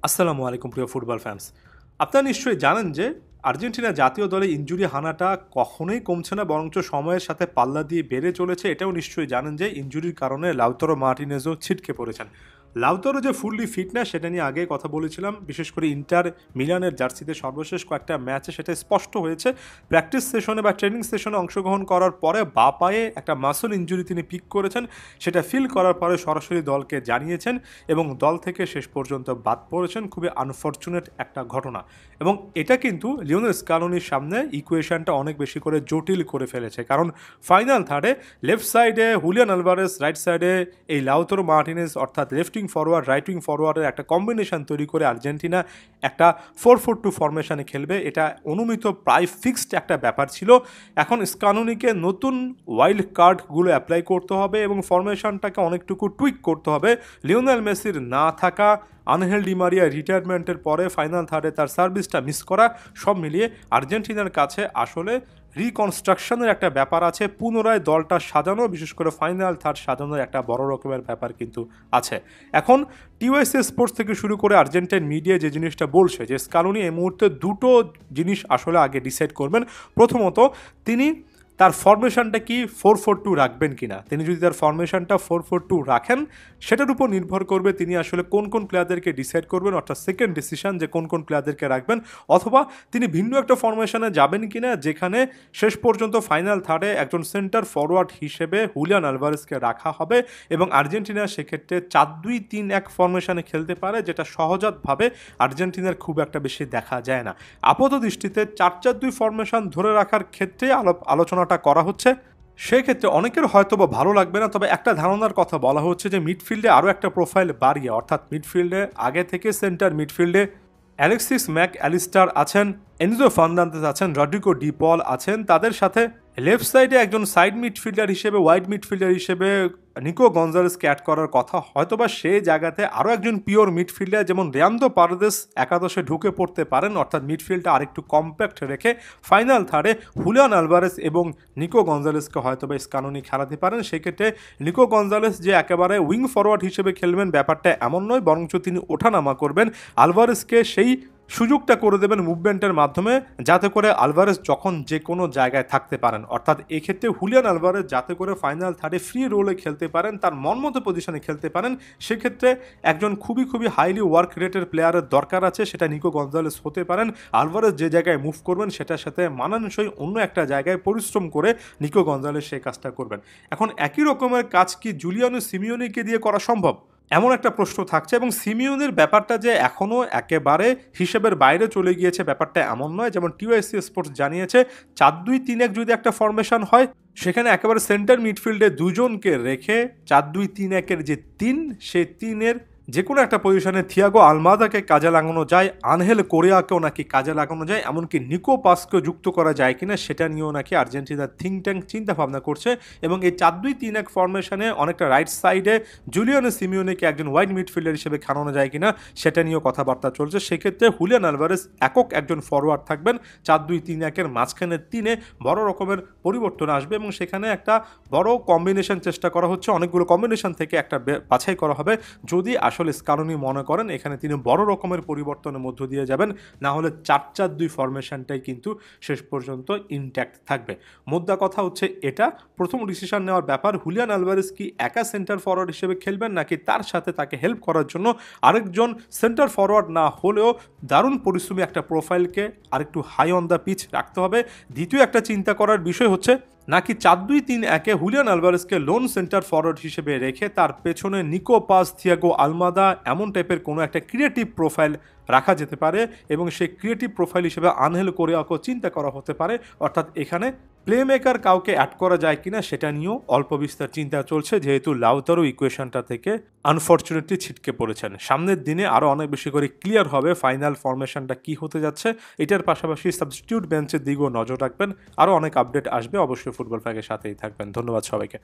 আসসালামু আলাইকুম প্রিয় ফুটবল ফ্যান্স। আপনারা নিশ্চয়ই জানেন যে আর্জেন্টিনা জাতীয় দলে ইনজুরি হানাটা কখনোই কমছে না, বরঞ্চ সময়ের সাথে পাল্লা দিয়ে বেড়ে চলেছে। এটাও নিশ্চয়ই জানেন যে ইনজুরির কারণে লাউতারো মার্টিনেজও ছিটকে পড়েছেন। লাউতারো যে ফুললি ফিট না সেটা নিয়ে আগে কথা বলেছিলাম, বিশেষ করে ইন্টার মিলানের জার্সিতে সর্বশেষ কয়েকটা ম্যাচে সেটা স্পষ্ট হয়েছে। প্র্যাকটিস সেশনে বা ট্রেনিং সেশনে অংশগ্রহণ করার পরে বা পায়ে একটা মাসল ইনজুরি তিনি পিক করেছেন, সেটা ফিল করার পরে সরাসরি দলকে জানিয়েছেন এবং দল থেকে শেষ পর্যন্ত বাদ পড়েছেন। খুবই আনফর্চুনেট একটা ঘটনা এবং এটা কিন্তু লিওনেল স্কালোনির সামনে ইকুয়েশনটা অনেক বেশি করে জটিল করে ফেলেছে, কারণ ফাইনাল থার্ডে লেফট সাইডে হুলিয়ান আলভারেস, রাইট সাইডে এই লাউতারো মার্টিনেজ, অর্থাৎ left wing forward right wing ফরওয়ার্ডের একটা কম্বিনেশন তৈরি করে আর্জেন্টিনা একটা 4-4-2 ফরমেশনে খেলবে। এটা অনুমিত প্রায় ফিক্সড একটা ব্যাপার ছিল। এখন স্কালোনিকে নতুন ওয়াইল্ড কার্ডগুলো অ্যাপ্লাই করতে হবে এবং ফরমেশনটাকে অনেকটুকু টুইক করতে হবে। লিওনেল মেসির না থাকা, আনহেল ডি মারিয়া রিটায়ারমেন্টের পরে ফাইনাল থার্ডে তার সার্ভিসটা মিস করা, সব মিলিয়ে আর্জেন্টিনার কাছে আসলে রিকনস্ট্রাকশনের একটা ব্যাপার আছে। পুনরায় দলটা সাজানো, বিশেষ করে ফাইনাল থার্ড সাজানোর একটা বড় রকমের ব্যাপার কিন্তু আছে। এখন টিওএসএ স্পোর্টস থেকে শুরু করে আর্জেন্টাইন মিডিয়া যে জিনিসটা বলছে যে স্কালোনি এই মুহূর্তে দুটো জিনিস আসলে আগে ডিসাইড করবেন। প্রথমত, তিনি তার ফরমেশনটা কি 4-4-2 রাখবেন কিনা। তিনি যদি তার ফরমেশনটা 4-4-2 রাখেন, সেটার উপর নির্ভর করবে তিনি আসলে কোন কোন প্লেয়ারদেরকে ডিসাইড করবেন, অর্থাৎ সেকেন্ড ডিসিশন যে কোন কোন প্লেয়ারদেরকে রাখবেন। অথবা তিনি ভিন্ন একটা ফরমেশনে যাবেন কিনা যেখানে শেষ পর্যন্ত ফাইনাল থার্ডে একজন সেন্টার ফরওয়ার্ড হিসেবে হুলিয়ান আলভারেজকে রাখা হবে এবং আর্জেন্টিনা সেক্ষেত্রে 4-2-3-1 ফরমেশনে খেলতে পারে, যেটা সহজাতভাবে আর্জেন্টিনার খুব একটা বেশি দেখা যায় না। আপাত দৃষ্টিতে 4-4-2 ফরমেশন ধরে রাখার ক্ষেত্রে আলোচনাটা করা হচ্ছে। সেক্ষেত্রে অনেকের হয়তো বা ভালো লাগবে না, তবে একটা ধারণার কথা বলা হচ্ছে যে মিডফিল্ডে আরও একটা প্রোফাইল বাড়িয়ে, অর্থাৎ মিডফিল্ডে আগে থেকে সেন্টার মিডফিল্ডে অ্যালেক্সিস ম্যাক অ্যালিস্টার আছেন, এনজো ফার্নান্দেজ আছেন, রড্রিগো ডি পল আছেন, তাদের সাথে লেফট সাইডে একজন সাইড মিডফিল্ডার হিসেবে, ওয়াইড মিডফিল্ডার হিসেবে নিকো গঞ্জালেসকে অ্যাড করার কথা। হয়তোবা সেই জায়গাতে আরও একজন পিওর মিডফিল্ডার যেমন রিয়ান্দো পারেদেস একাদশে ঢুকে পড়তে পারেন, অর্থাৎ মিডফিল্ডটা আরেকটু কম্প্যাক্ট রেখে ফাইনাল থার্ডে হুলিয়ান আলভারেস এবং নিকো গঞ্জালেসকে হয়তোবা স্কালোনি খেলাতে পারেন। সেক্ষেত্রে নিকো গঞ্জালেস যে একেবারে উইং ফরওয়ার্ড হিসেবে খেলবেন ব্যাপারটা এমন নয়, বরঞ্চ তিনি ওঠানামা করবেন। আলভারেসকে সেই সুযোগটা করে দেবেন মুভমেন্টের মাধ্যমে, যাতে করে আলভারেজ যখন যে কোনো জায়গায় থাকতে পারেন, অর্থাৎ এক্ষেত্রে হুলিয়ান আলভারেজ যাতে করে ফাইনাল থার্ডে ফ্রি রোলে খেলতে পারেন, তার মনমতো পজিশনে খেলতে পারেন। সেক্ষেত্রে একজন খুবই খুবই হাইলি ওয়ার্ক রেটের প্লেয়ারের দরকার আছে, সেটা নিকো গঞ্জালেস হতে পারেন। আলভারেজ যে জায়গায় মুভ করবেন সেটার সাথে মানানসই অন্য একটা জায়গায় পরিশ্রম করে নিকো গঞ্জালেস সেই কাজটা করবেন। এখন একই রকমের কাজ কি জুলিয়ানো সিমিওনিকে দিয়ে করা সম্ভব, এমন একটা প্রশ্ন থাকছে। এবং সিমিওনের ব্যাপারটা যে এখনও একেবারে হিসেবের বাইরে চলে গিয়েছে ব্যাপারটা এমন নয়। যেমন টিওএসসি স্পোর্টস জানিয়েছে 4-2-3-1 যদি একটা ফরমেশন হয়, সেখানে একেবারে সেন্টার মিডফিল্ডে দুজনকে রেখে 4-2-3-1-এর যে 3, সেই 3-এর যে কোনো একটা পজিশনে থিয়াগো আলমাদাকে কাজে লাগানো যায়, আনহেল কোরিয়াকেও নাকি কাজে লাগানো যায়, এমনকি নিকো পাসকেও যুক্ত করা যায় কিনা সেটা নিয়েও নাকি আর্জেন্টিনার থিঙ্ক ট্যাঙ্ক চিন্তা ভাবনা করছে। এবং এই 4-2-3-1 ফরমেশনে অনেকটা রাইট সাইডে জুলিয়ানো সিমিওনিকে একজন ওয়াইড মিডফিল্ডার হিসেবে খেলানো যায় কিনা সেটা নিয়েও কথাবার্তা চলছে। সেক্ষেত্রে হুলিয়ান আলভারেজ একক একজন ফরওয়ার্ড থাকবেন, 4-2-3-1-এর মাঝখানে 3-এ বড় রকমের পরিবর্তন আসবে এবং সেখানে একটা বড় কম্বিনেশন চেষ্টা করা হচ্ছে। অনেকগুলো কম্বিনেশন থেকে একটা বাছাই করা হবে। যদি আসলে স্কালোনি মনে করেন এখানে তিনি বড় রকমের পরিবর্তনের মধ্য দিয়ে যাবেন, না হলে 4-4-2 ফরমেশনটাই কিন্তু শেষ পর্যন্ত ইনট্যাক্ট থাকবে। মোদ্দা কথা হচ্ছে এটা প্রথম ডিসিশন নেওয়ার ব্যাপার, হুলিয়ান আলভারেজ কি একা সেন্টার ফরওয়ার্ড হিসেবে খেলবেন, নাকি তার সাথে তাকে হেল্প করার জন্য আরেকজন সেন্টার ফরওয়ার্ড না হলেও দারুণ পরিশ্রমী একটা প্রোফাইলকে আরেকটু হাই অন দ্য পিচ রাখতে হবে। দ্বিতীয় একটা চিন্তা করার বিষয় হচ্ছে নাকি 4-2-3-1-এ হুলিয়ান আলভারেজকে লোন সেন্টার ফরওয়ার্ড হিসেবে রেখে তার পেছনে নিকো পাস, থিয়াগো আলমাদা এমন টাইপের কোনো একটা ক্রিয়েটিভ প্রোফাইল রাখা যেতে পারে এবং সেই ক্রিয়েটিভ প্রোফাইল হিসেবে আনহেল কোরিয়াকেও চিন্তা করা হতে পারে। অর্থাৎ এখানে প্লে মেকার কাউকে অ্যাড করা যায় কিনা সেটা নিয়েও অল্প বিস্তার চিন্তা চলছে, যেহেতু লাউতারো ইকুয়েশনটা থেকে আনফর্চুনেটলি ছিটকে পড়েছেন। সামনের দিনে আরও অনেক বেশি করে ক্লিয়ার হবে ফাইনাল ফরমেশনটা কি হতে যাচ্ছে। এটার পাশাপাশি সাবস্টিটিউট বেঞ্চের দিকেও নজর রাখবেন। আরও অনেক আপডেট আসবে, অবশ্যই ফুটবল ফ্যাগের সাথেই থাকবেন। ধন্যবাদ সবাইকে।